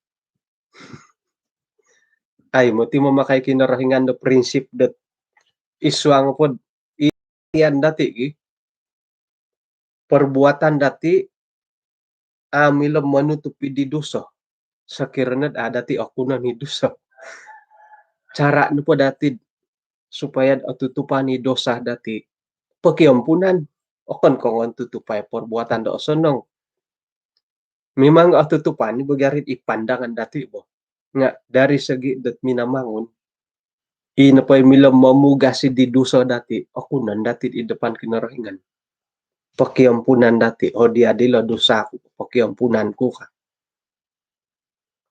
Ay mo ti mamakai kinarahingan do prinsip dat iswang po iyan dati ki. Perbuatan dati amilam manutupi di dosa. Sakirana dati ako na ni dosa. Cara no po dati supaya atutupan ni dosa dati pakiampunan. Okon kong tutupay perbuatan do sonong. Memang atutupan ni bagarit ipandangan dati po. Nga dari segi dat minamangon inapay milam mamugasi di dosa dati ako nan dati di depan kinarahingan. Pakiampunan dati o di adila dosa ko pakiampunan ko ka.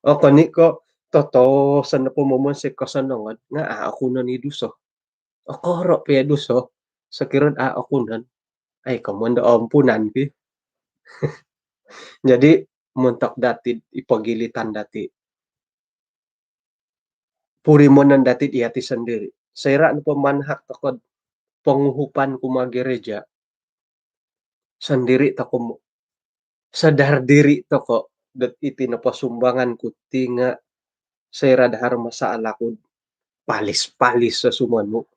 O kaniko totoo sana po mo si kasanangan nga ako na ni dosa. Ako ro pe dosa sakiran ako nan ay kamanda ampunan ki. Jadi muntak dati ipagilitan dati. Puri mo nan dati iati sendiri. Sayra na pamanhak takod panguhupan kuma gereja. Sendiri tako mo. Sadar diri tako dat iti napasumbangan ko tinga sayra dahar masaala ko palis-palis sa suman mo.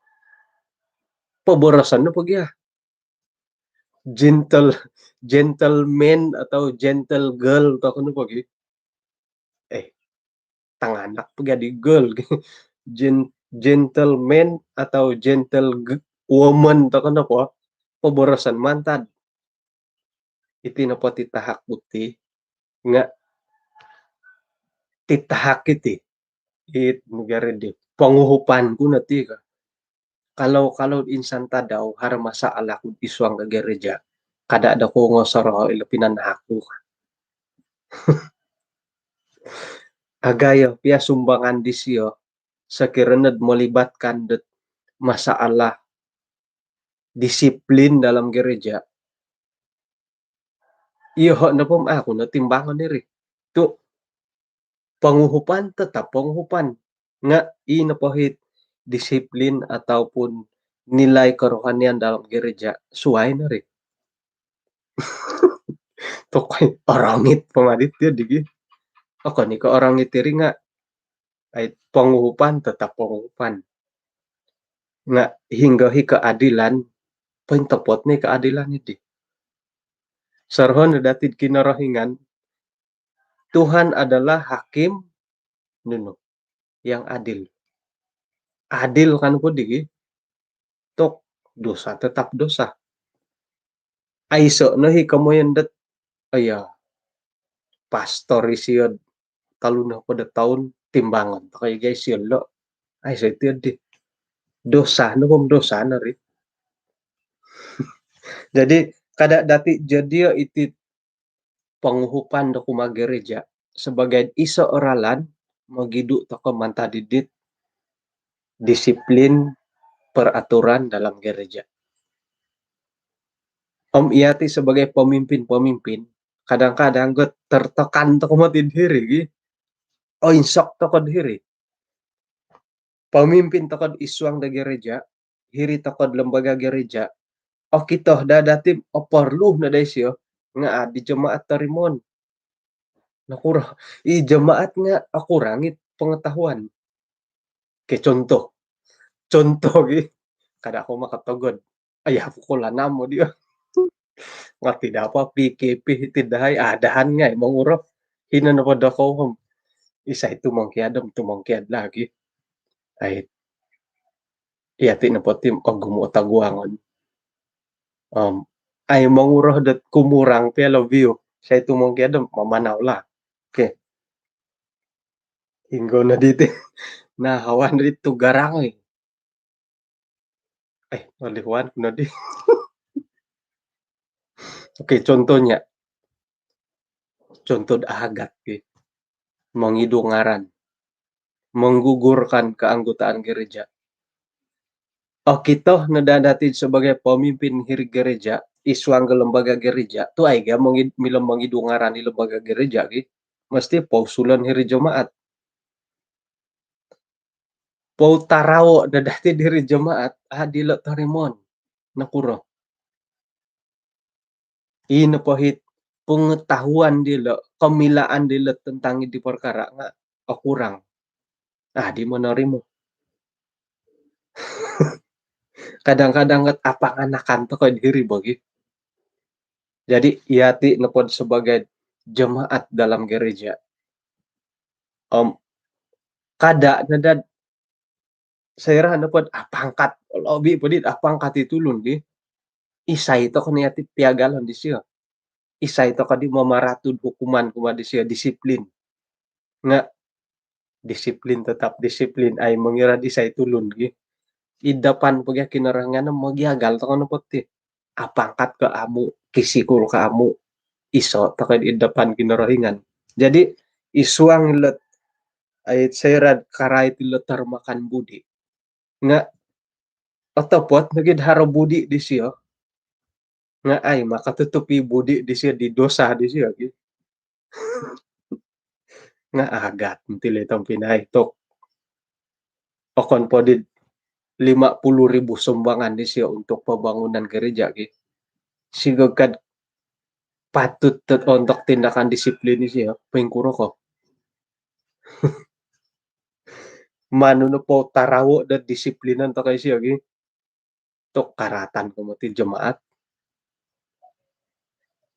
Pabarasan na pagya. Gentleman atau gentle girl to kuno pagi. Tanganak pagya di girl. Gentleman atau gentle woman to kuno po. Pabarasan mantad. Iti na po titahak puti nga titahak iti it negara di panguhupan ko na ti ka kalau insan tadaw har masaala ko iswang ka gereja kada da ko nga saro ilapinan ko agayo pia sumbangan di siyo sa kirened melibatkan det masalah disiplin dalam gereja Iya hok na pom aku na timbangan diri. Tu penguhupan tetap penguhupan. Nga ina pahit disiplin ataupun nilai kerohanian dalam gereja suai na rin. Tokoy orangit pengadit dia digi. Ako ni ka orangit diri nga ay penguhupan tetap penguhupan. Nga hingga hi keadilan pentepot ni keadilan ini. Sarhon datid kinarahingan Tuhan adalah hakim nuno yang adil. Adil kan po digi tok dosa tetap dosa. Aiso no hi kamoyendet aya pastor isiod taluna pada tahun timbangan kay guys yun lo ay sa ito di dosa no pom dosa na rin. Jadi kada dati jadi iti penguhupan do kumagereja sebagai iso oralan magidu toko mantadidit disiplin peraturan dalam gereja. Om Iati sebagai pemimpin-pemimpin kadang-kadang gue tertekan toko mati diri oh insok toko diri pemimpin toko isuang da gereja hiri toko lembaga gereja oh kita dadatim oh perlu na daisyo nga di jemaat tarimon nakurang i jemaat nga aku rangit pengetahuan ke contoh kada ako makatogod ay ako ko lanam mo dia nga tidak apa PKP tidak hay adahan nga mangurap hina na pada ko isa itu mangkiadam tu mangkiad lagi ay iyati na potim og gumo taguangon ay mangurah dat kumurang pela view sa itu mangkiadam mamanaw la okay hinggo na dito na hawan dito garang malihuan ko na di okay contohnya contoh agat mengidungaran menggugurkan keanggotaan gereja oh kita nadadatid sebagai pemimpin hiri gereja isuang ke lembaga gereja tu aiga milam mengidungaran di lembaga gereja mesti pausulan hiri jemaat pau tarawo dadati diri jemaat adilo tarimon nakuro ina pahit pengetahuan dilo kemilaan dilo tentang di perkara nga kurang di menerimo kadang-kadang apa anakan to kay diri bagi jadi iati nepod sebagai jemaat dalam gereja kada nadad saya nepod pangkat lobi pedit pangkat itu lundi isa ito kaniati piagalon di siya isa ito kadi mamaratun hukuman kumadi siya disiplin nga disiplin tetap disiplin ay mengira di sa itulun idapan pagya kinarangan magiagal to kano pati apangkat ke amu kisikul ka amu iso takay idapan kinarahingan jadi isuang let ay sayrad karay tiletar makan budi nga otopot nagid haro budi di siya nga ay makatutupi budi di siya di dosa di siya nga agat tilitong pinaitok o konpodid 50,000 sumbangan di siya untuk pembangunan gereja sigag kad patut untuk tindakan disiplin ni siya pengkuro ko manuno po tarawo dan disiplinan to kay siya tok karatan ko mati jemaat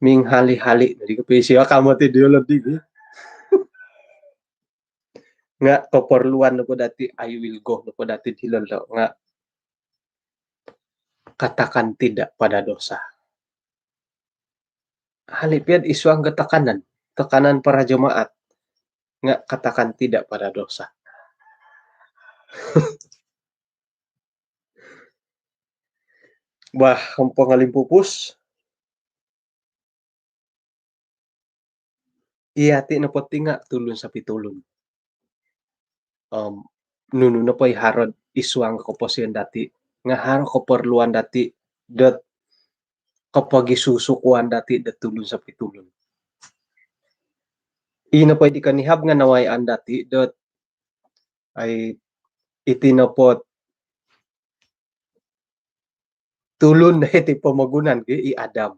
ming hali-hali dari ke siya kamati diolo di nga keperluan no po dati I will go no po dati dilolo nga katakan tidak pada dosa halipian isuang tekanan para jemaat nga katakan tidak pada dosa bah pengalim pupus iyati na poti nga tulun sa pitulun nuno na po harod isuang keposian dati nga haro keperluan dati dot kapag isusukuan dati datulon sa pitulon. Ina pwede kanihab nga nawayan dati dot ay itinapot tulon na iti pamagunan i Adam.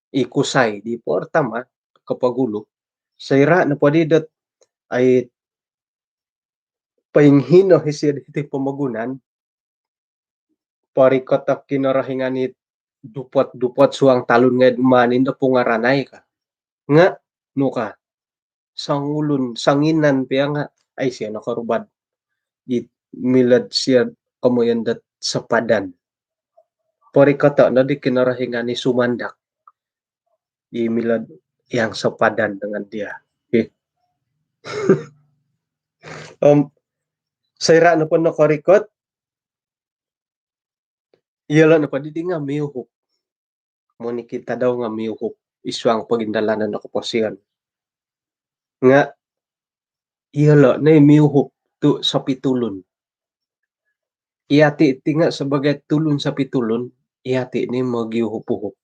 Ikusay di portama kapagulo. Sayra na pwede dot ay painghino hisir iti pamagunan parikatak kinarahinganit dupot-dupot suang talon nga manin da pungaranay ka. Nga, no ka, sangulon, sanginan piya nga, ay siya nakarubad. It milad siya kamuyan dat sa padan. Parikata na di kinarahingan ni sumandak. Imilad yang sa padan dengan dia. Okay. Sayra na po nakarikot, iyala na pa di nga miyuhok. Muni kita daw nga miyuhok iswang pagindalanan na kapasiyan. Nga, iyala na miyuhok tu sa pitulon. Iyati iti nga sebagai tulon sa pitulon, iyati ni magyuhok-uhok.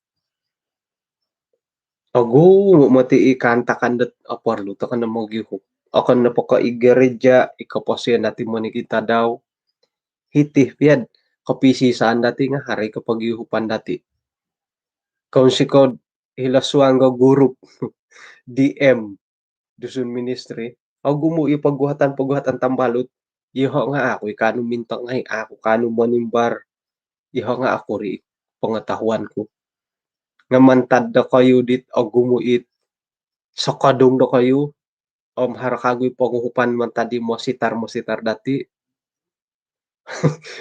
Ago, mati ikantakan dat aparlo, takan na magyuhok. Akan na paka igereja, ikapasiyan natin mo ni kita daw. Hitih piyad, kapisi saan dati nga hari kapag yuhupan dati. Kung si ko hilaswang ga guru DM Dusun Ministry, ago mo ipagguhatan tambalot, iho nga ako, ikano mintang ngay ako, kano manimbar, iho nga ako ri pangatahuan ko. Nga mantad da kayo dit, ago mo sa kadong da kayo, harakagoy panguhupan mantadi mo sitar dati,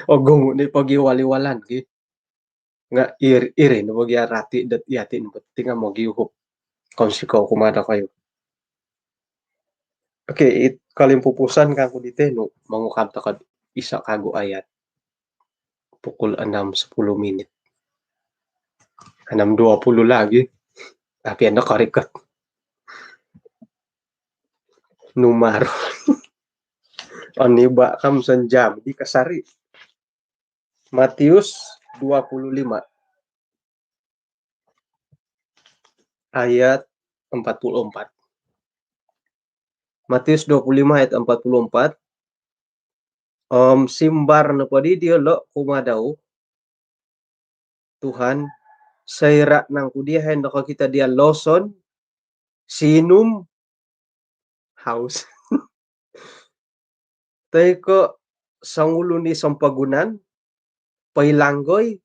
ago mo ni pagiwaliwalan, nga iri na magyarati dat yatin, tinga magyuhop, kung sikaw kumada kayo. Okay, kalimpupusan ka ko dito, no, mangukanta ka isa kago ayat. Pukul 6:10. 6:20 lagi. Tapi ano karikot. Numero. Aniba kam sa jam, di kasari. Matius 25 ayat 44. Matius 25 ayat 44. Simbar na po di lo kumadaw. Tuhan, sayra ng kudihan na kita dia loson, sinum, house. Tayo ko, sangulo ni sampagunan, pailanggoy,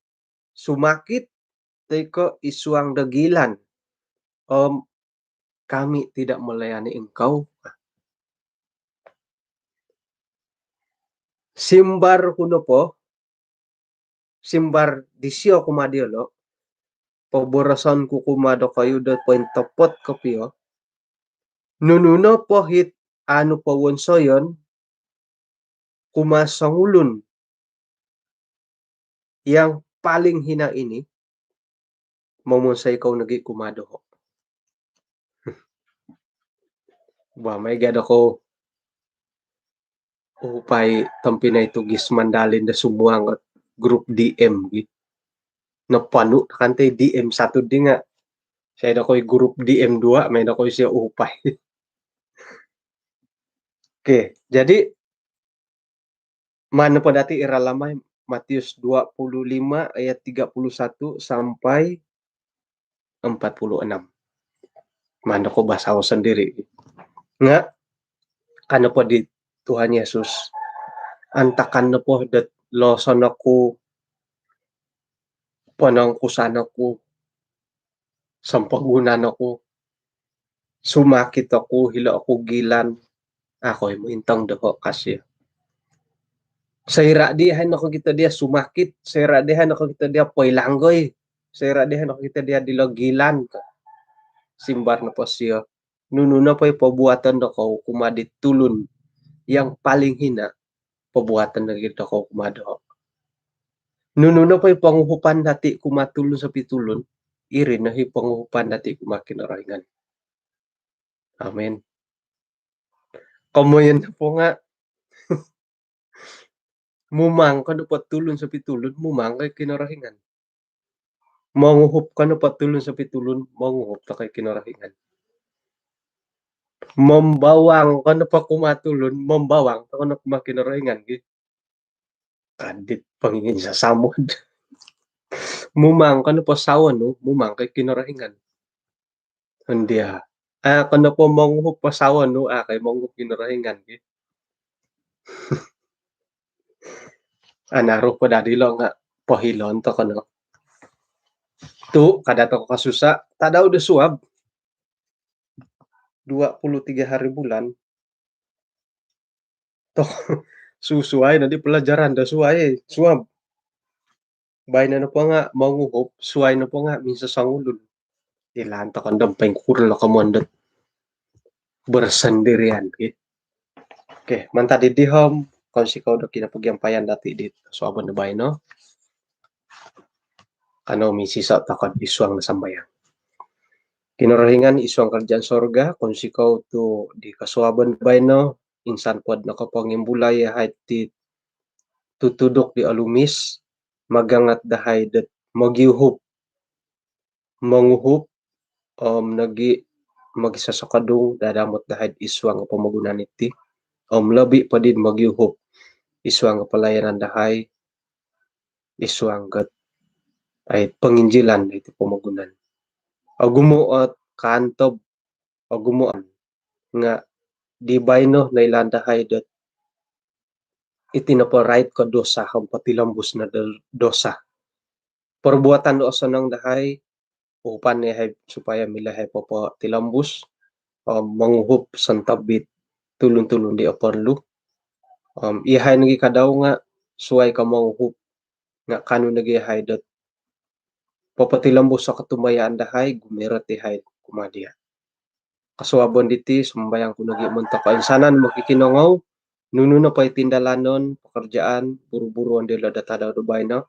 sumakit, tayo ko, isuang dagilan. Kami tidak melayani engkau. Simbar kuno po, simbar disyo kumadiolo, paborasan ko kumado kayo do point topot kapiyo. Nununo po hit ano po wonsoyon, kumasangulun, yang paling hina ini, mamunsa ikaw nagi kumado ho. Ba, may gada ko upay tampinay tugis mandalin na sumuang at group DM. Napano, kantay DM satu di nga. Saya na ko'y group DM 2, may na ko'y siya upay. Okay, jadi mana pa dati iralamay Matius 25 ayat 31 sampai 46. Mana ko basaw sendiri. Nga, ano po di Tuhan Yesus, antakan na po dat loson ako, panangkusan ako, sampagunan ako, sumakit ako, hila ako gilan, ako mo intang dako kasi. Sayra dihan ako kita dia sumakit, sayra dihan ako kita dia poilanggoy, sayra dihan ako kita dia dilogilan ka. Simbar na po siya. Nununa po yung pabuatan na ko kumadit tulun. Yang paling hina, pabuatan na kita ko kumado. Nununa po yung panguhupan dati kumatulun sa pitulun, irin na yung panguhupan dati kumakinarangan. Amen. Kamuyan na po nga, mumang ka dapat tulun sa pitulun, mumang kay kinarahingan. manguhop ka no patulon sa pitulon, manguhop ta kay kinarahingan. Mambawang ka no pa kumatulon, mambawang ta no kumakinarahingan gid. Kadit pangingin sa samod. Mumang ka no pa sawan no, mumang kay kinarahingan. Hindi kano po manguhop pa sawan no, kay manguhop kinarahingan gid. Naro pa dadi lo nga pahilon to kano. Tu kada to kasusa, tadaw da suab. 23 hari bulan. To susuay na di pelajaran da suay suab. Bahin na po nga manguhop, suway na po nga minsan sangulod. Ilan ta kandang pengkurla kamondat bersendirian gitu. Oke, manta di dihom konsi kau do kinapagyampayan dati dit suaban na bahin no. Ano misisa takad isuang na sambayang. Kinarahingan isuang kerjaan sorga konsi kau tu di kasuaban bahin no. Insan pod na kapangimbulay hait ti tutudok di alumis magangat dahay dat magyuhup manguhup nagi magisasakadung dadamot dahay iswang pamagunan iti labi pa din magyuhup iswang pelayanan dahay iswang kat ay panginjilan iti pamagunan agumuot kantob agumuan nga di bayno na ilandahay dat iti right ko dosa hampatilambus na dosa perbuatan dosa nang dahay upan ni hay supaya milahay po tilambus manguhup santabit tulon-tulon di aperlu ihay nagi kadaw nga suway ka manguhup nga kanu nagi hay dat papatilambus sa katumayaan dahay gumirat ihay kumadia kasuabon diti sumbayang ko nagi munta ka insanan makikinangaw nuno na pay tindalanon pekerjaan buru-buruan dila datadaw do bayna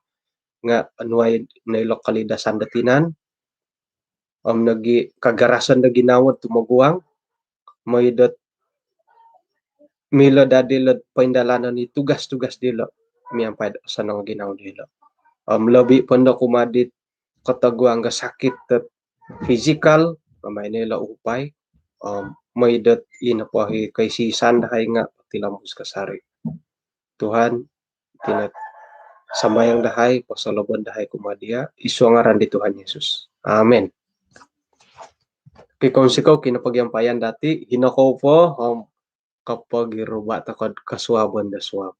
nga anuay na lokalidasan datinan nagi kagarasan na ginawad tumaguang may dat mila dadilad paindalanan ni tugas-tugas dila miyampay sa nang ginaw dila labi panda kumadit kataguang ga sakit at physical may nila upay may dat inapahi kay sisan dahay nga tilambus kasari Tuhan tinat sambayang dahay pasalaban dahay kumadia isuangaran di Tuhan Yesus amen. Kung sikaw kinapagyampayan dati hinakaw po kapag iruba takad kasuaban da suab